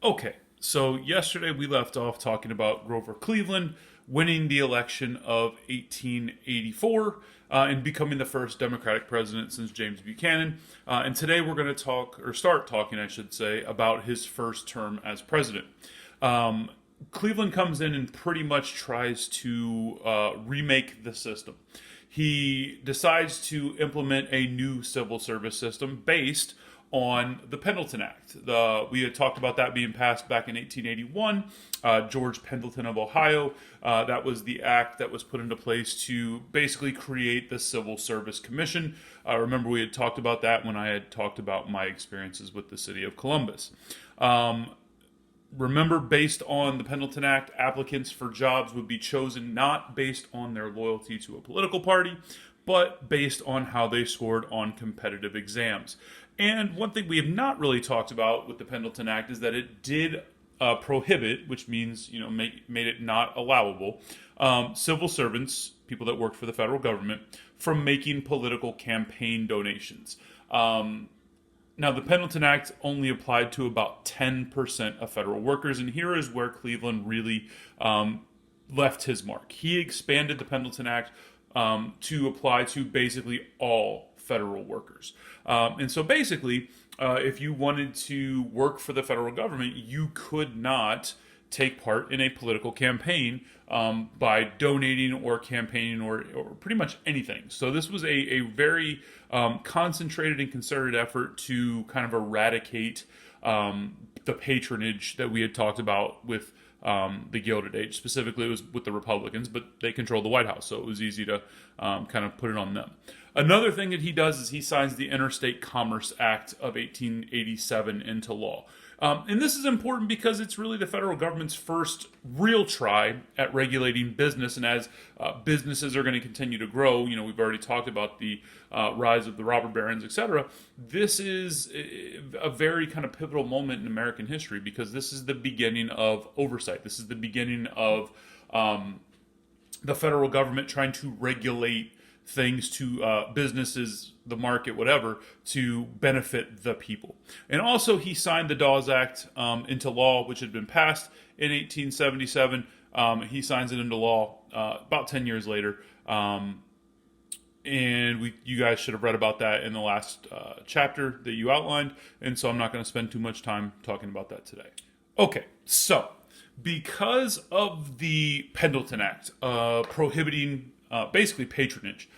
Okay, so yesterday we left off talking about Grover Cleveland winning the election of 1884 and becoming the first Democratic president since James Buchanan. And today we're going to talk, or start talking, I should say, about his first term as president. Um, Cleveland comes in and pretty much tries to remake the system. He decides to implement a new civil service system based on the Pendleton Act. We had talked about that being passed back in 1881. George Pendleton of Ohio, that was the act that was put into place to basically create the Civil Service Commission. Remember, we had talked about that when I had talked about my experiences with the city of Columbus. Remember, based on the Pendleton Act, applicants for jobs would be chosen not based on their loyalty to a political party, but based on how they scored on competitive exams. And one thing we have not really talked about with the Pendleton Act is that it did prohibit, which means made it not allowable, civil servants, people that worked for the federal government, from making political campaign donations. Now, the Pendleton Act only applied to about 10% of federal workers, and here is where Cleveland really left his mark. He expanded the Pendleton Act to apply to basically all federal workers. And so basically, if you wanted to work for the federal government, you could not take part in a political campaign by donating or campaigning or pretty much anything. So this was a very concentrated and concerted effort to kind of eradicate the patronage that we had talked about with the Gilded Age. Specifically, it was with the Republicans, but they controlled the White House, so it was easy to kind of put it on them. Another thing that he does is he signs the Interstate Commerce Act of 1887 into law. And this is important because it's really the federal government's first real try at regulating business. And as businesses are going to continue to grow, we've already talked about the rise of the robber barons, etc. This is a very kind of pivotal moment in American history because this is the beginning of oversight. This is the beginning of the federal government trying to regulate things to businesses, the market, whatever, to benefit the people. And also, he signed the Dawes Act into law, which had been passed in 1877. He signs it into law about 10 years later. And you guys should have read about that in the last chapter that you outlined. And so I'm not going to spend too much time talking about that today. Okay, so because of the Pendleton Act prohibiting basically patronage,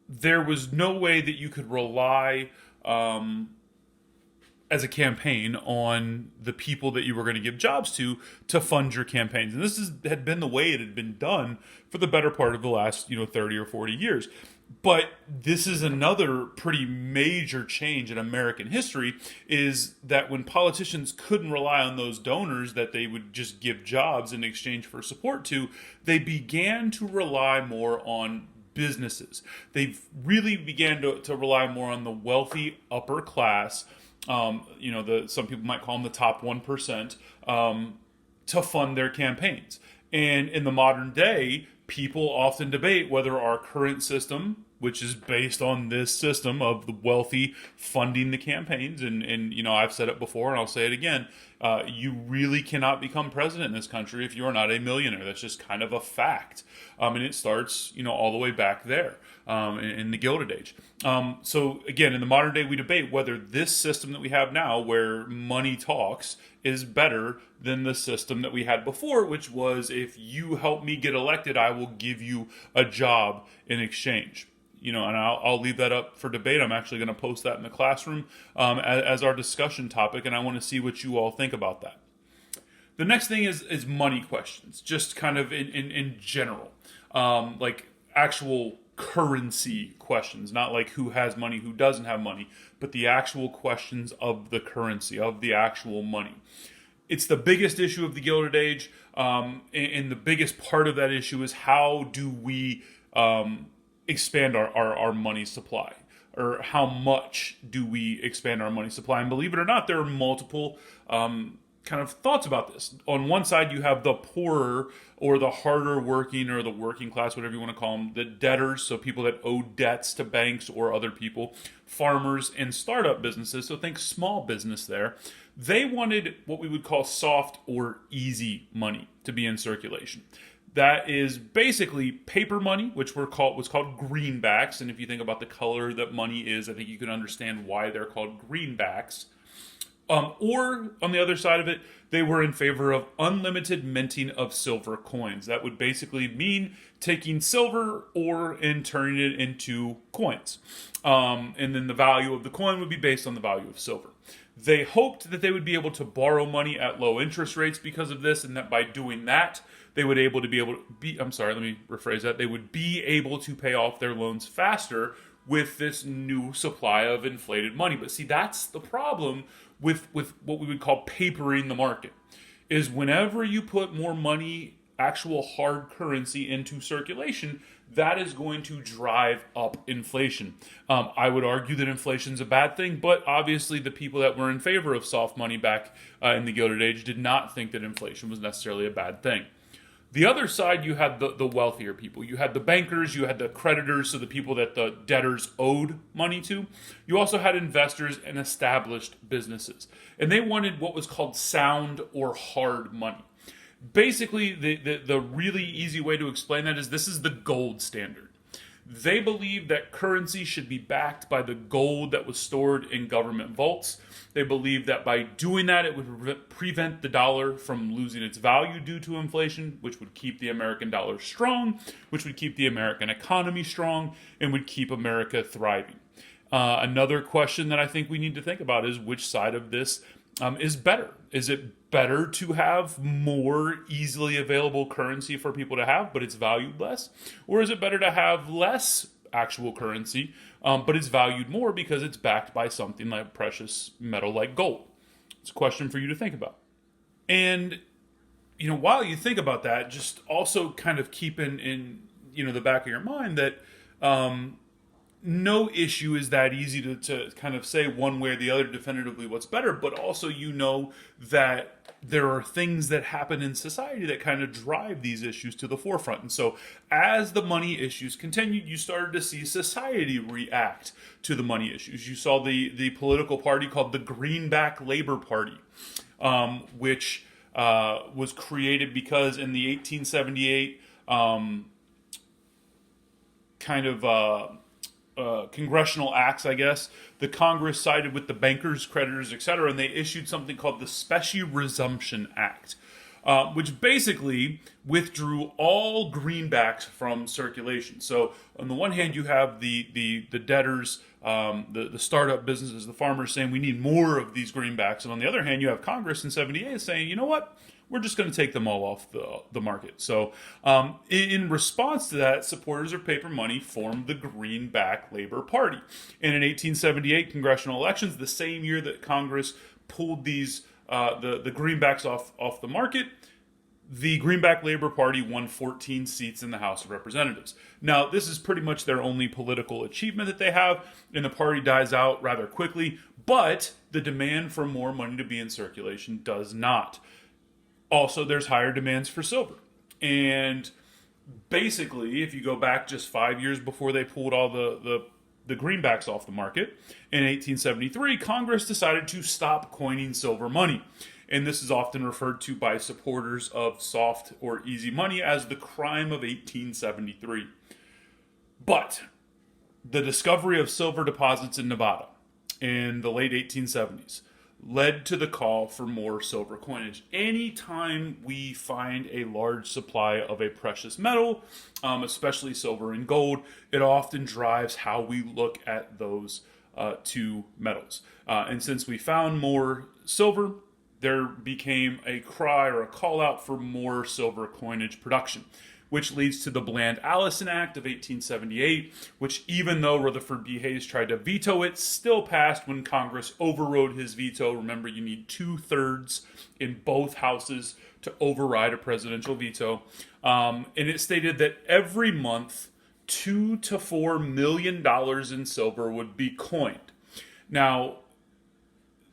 there was no way that you could rely as a campaign on the people that you were going to give jobs to fund your campaigns. And had been the way it had been done for the better part of the last 30 or 40 years. But this is another pretty major change in American history, is that when politicians couldn't rely on those donors that they would just give jobs in exchange for support to, they began to rely more on businesses. They really began to rely more on the wealthy upper class, some people might call them the top 1%, to fund their campaigns. And in the modern day, people often debate whether our current system, which is based on this system of the wealthy funding the campaigns, and I've said it before and I'll say it again, you really cannot become president in this country if you're not a millionaire. That's just kind of a fact. And it starts, all the way back there in the Gilded Age. So again, in the modern day, we debate whether this system that we have now, where money talks, is better than the system that we had before, which was, if you help me get elected, I will give you a job in exchange. And I'll leave that up for debate. I'm actually going to post that in the classroom as our discussion topic, and I want to see what you all think about that. The next thing is money questions, just kind of in general, like actual currency questions, not like who has money, who doesn't have money, but the actual questions of the currency, of the actual money. It's the biggest issue of the Gilded Age, and the biggest part of that issue is how do we expand our money supply, or how much do we expand our money supply? And believe it or not, there are multiple kind of thoughts about this. On one side, you have the poorer or the harder working or the working class, whatever you want to call them, the debtors, so people that owe debts to banks or other people, farmers and startup businesses, so think small business there. They wanted what we would call soft or easy money to be in circulation. That is basically paper money, which was called greenbacks. And if you think about the color that money is, I think you can understand why they're called greenbacks. Or on the other side of it, they were in favor of unlimited minting of silver coins. That would basically mean taking silver ore and turning it into coins. And then the value of the coin would be based on the value of silver. They hoped that they would be able to borrow money at low interest rates because of this, and that by doing that, they would They would be able to pay off their loans faster with this new supply of inflated money. But see, that's the problem with what we would call papering the market, is whenever you put more money, actual hard currency, into circulation, that is going to drive up inflation. I would argue that inflation is a bad thing, but obviously the people that were in favor of soft money back in the Gilded Age did not think that inflation was necessarily a bad thing. The other side, you had the wealthier people. You had the bankers, you had the creditors, so the people that the debtors owed money to. You also had investors and established businesses. And they wanted what was called sound or hard money. Basically, the really easy way to explain that is this is the gold standard. They believed that currency should be backed by the gold that was stored in government vaults. They believed that by doing that, it would prevent the dollar from losing its value due to inflation, which would keep the American dollar strong, which would keep the American economy strong, and would keep America thriving. Another question that I think we need to think about is which side of this is better. Is it better to have more easily available currency for people to have, but it's valued less? Or is it better to have less actual currency, but it's valued more because it's backed by something like precious metal like gold? It's a question for you to think about. And, while you think about that, just also kind of keep in the back of your mind that no issue is that easy to kind of say one way or the other definitively what's better, but also that there are things that happen in society that kind of drive these issues to the forefront. And so as the money issues continued, you started to see society react to the money issues. You saw the political party called the Greenback Labor Party, which was created because in the 1878 congressional acts, I guess, the Congress sided with the bankers, creditors, etc., and they issued something called the Specie Resumption Act, which basically withdrew all greenbacks from circulation. So on the one hand, you have the debtors, the startup businesses, the farmers saying we need more of these greenbacks, and on the other hand, you have Congress in 78 saying, you know what? We're just going to take them all off the market. So in response to that, supporters of paper money formed the Greenback Labor Party. And in 1878 congressional elections, the same year that Congress pulled these the greenbacks off the market, the Greenback Labor Party won 14 seats in the House of Representatives. Now, this is pretty much their only political achievement that they have, and the party dies out rather quickly, but the demand for more money to be in circulation does not. Also, there's higher demands for silver. And basically, if you go back just 5 years before they pulled all the greenbacks off the market, in 1873, Congress decided to stop coining silver money. And this is often referred to by supporters of soft or easy money as the crime of 1873. But the discovery of silver deposits in Nevada in the late 1870s led to the call for more silver coinage. Anytime we find a large supply of a precious metal, especially silver and gold, it often drives how we look at those two metals. And since we found more silver, there became a cry or a call out for more silver coinage production, which leads to the Bland-Allison Act of 1878, which even though Rutherford B. Hayes tried to veto it, still passed when Congress overrode his veto. Remember, you need 2/3 in both houses to override a presidential veto. And it stated that every month, $2 to $4 million in silver would be coined. Now,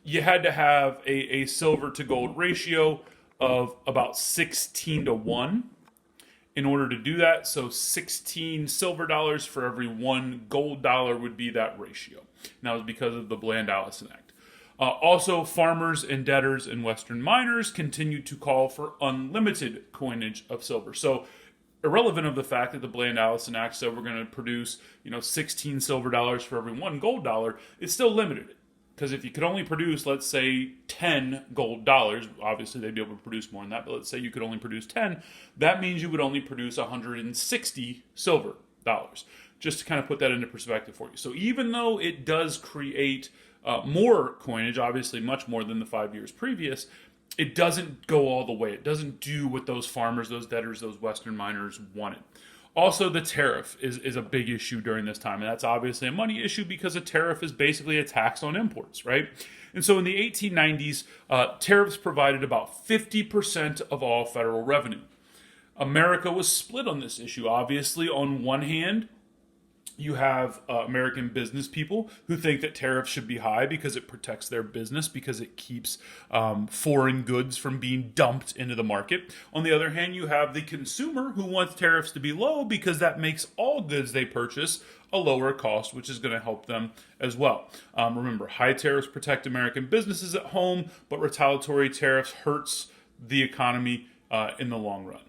you had to have a silver to gold ratio of about 16 to 1 in order to do that. So 16 silver dollars for every one gold dollar would be that ratio. And that was because of the Bland-Allison Act. Also, farmers and debtors and Western miners continued to call for unlimited coinage of silver. So, irrelevant of the fact that the Bland-Allison Act said we're going to produce, 16 silver dollars for every one gold dollar, it's still limited. Because if you could only produce, let's say, 10 gold dollars, obviously they'd be able to produce more than that, but let's say you could only produce 10, that means you would only produce 160 silver dollars. Just to kind of put that into perspective for you. So even though it does create more coinage, obviously much more than the 5 years previous, it doesn't go all the way. It doesn't do what those farmers, those debtors, those Western miners wanted. Also, the tariff is a big issue during this time, and that's obviously a money issue because a tariff is basically a tax on imports, right? And so in the 1890s, tariffs provided about 50% of all federal revenue. America was split on this issue. Obviously, on one hand, you have American business people who think that tariffs should be high because it protects their business, because it keeps foreign goods from being dumped into the market. On the other hand, you have the consumer who wants tariffs to be low because that makes all goods they purchase a lower cost, which is going to help them as well. Remember, high tariffs protect American businesses at home, but retaliatory tariffs hurts the economy in the long run.